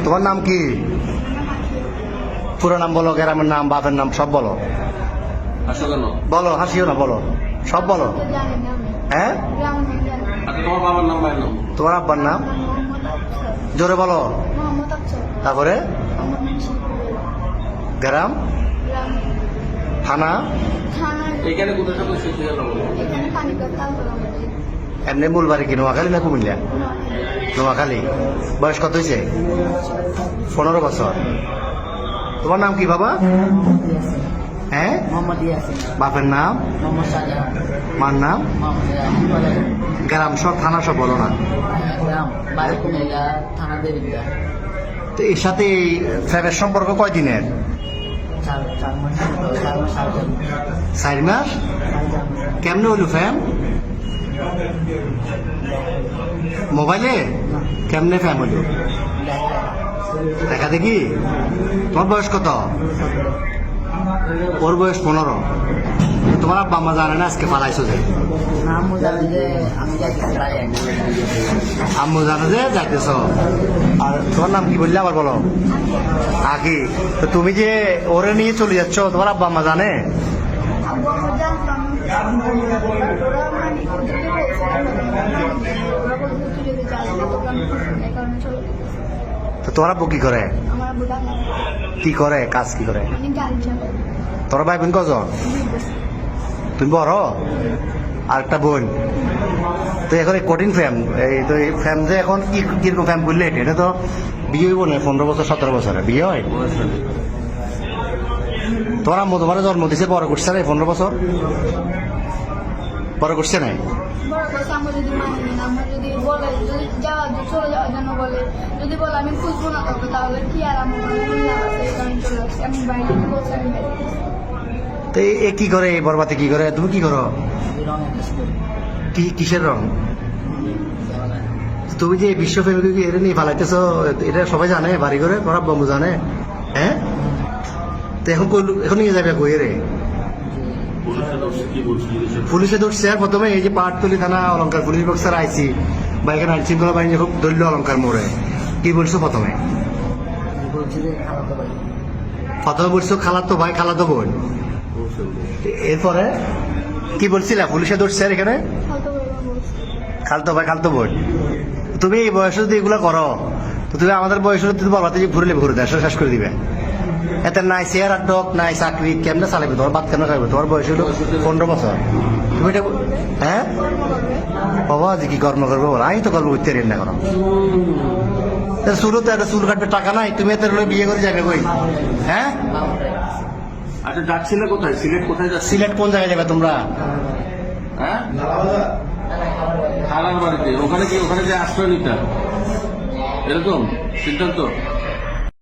তোমার নাম কি? পুরো নাম বলো, গ্রামের নাম, বাপের নাম সব বলো। বলো, হাসিও না, বলো, সব বলো। হ্যাঁ, তোমার বাবার নাম, ভাইয়ের নাম? তোমার আব্বার নাম জোরে বলো। তারপরে গ্রাম, থানা, এখানে কোথায় সাথে শিখতে গেল? এমনি মূল বাড়ি কি নোয়াখালী না কুমিল্লা? নোয়াখালী। বয়স কত হয়েছে? 15 বছর। তোমার নাম কি বাবা? হ্যাঁ, বাপের নাম, মার নাম, গ্রাম সব, থানা সব বলো না। তো এর সাথে এই ফ্যামের সম্পর্ক কয়দিনের? 4 মাস। কেমনে হইল ফ্যাম? মোবাইলে? কেমনে ফ্যাম হইল? দেখা দেখি। তোমার বয়স কত? ওর বয়স 15। তোমার আব্বা আম্মা জানে না আজকে পালাইছো যে? আম্মু জানে যে যাইতেছ। আর তোমার নাম কি বললে আবার বলো? আগে। তো তুমি যে ওরে নিয়ে চলে যাচ্ছ, তোমার আব্বা আম্মা জানে? তো তোমার আব্বু কি করে? কি করে কাজ, কি করে? তোর ভাই বোন কজন? তুমি বড়? আর একটা বোন। তো এখন এই কঠিন ফ্যাম, এই তো এই ফ্যাম যে এখন কি কিরকম ফ্যাম করলে এটা তো বিয়ে হইব না 15 বছর 17 বছরে বিয়ে হয়। তোমার আম্মু তোমার জন্ম দিছে, বড় করছে না 15 বছর? বড় করছে নাই? তো এ কি করে, এই বরবাতে কি করে? তুমি কি করো? কিসের রং? তুমি যে বিশ্ব ফ্যামিলি এটা নিয়ে ফালাইতেছ, এটা সবাই জানে? বাড়ি করে তোমার বন্ধু জানে? হ্যাঁ, তো এখন নিয়ে যাবে কই রে? পুলিশে ধরছে। আর প্রথমে এই যে পাহাড়তলি থানা অলঙ্কার পুলিশ বক্সার আইসি বা এখানে আইন শৃঙ্খলা বাহিনী খুব দলীয় অলঙ্কার মোড়ে কি বলছো? প্রথমে বলছো খালাতো ভাই, খালাতো বোন। এরপরে কি বলছিলা? পুলিশে ধরছে আর এখানে খালতো ভাই, খালতো বোন। তুমি এই বয়সে যদি এগুলো করো, তো তুমি আমাদের বয়সে তুমি বলবাতে যে ঘুরলে ঘুরে দেয়, শেষ করে দিবে। এতে নাই চেয়ার আর ডক, নাই চাকরি, কেমনে চালাবে? তোমার বাদ কেন খাইবে? তোমার বয়স হলো 15 বছর। তুমি এটা হ্যাঁ বাবা যে কি কর্ম করবো? আমি তো কর্ম করতে না করো। চুলও তো একটা চুল কাটবে, টাকা নাই, তুমি এত বিয়ে করে যাবে কই? হ্যাঁ, আচ্ছা, যাচ্ছিলে কোথায়? সিলেট কোথায় যাচ্ছি? সিলেট কোন জায়গায় যাবে তোমরা? হ্যাঁ, খালার বাড়িতে। ওখানে কি, ওখানে যে আশ্রয় নিতে এরকম সিদ্ধান্ত?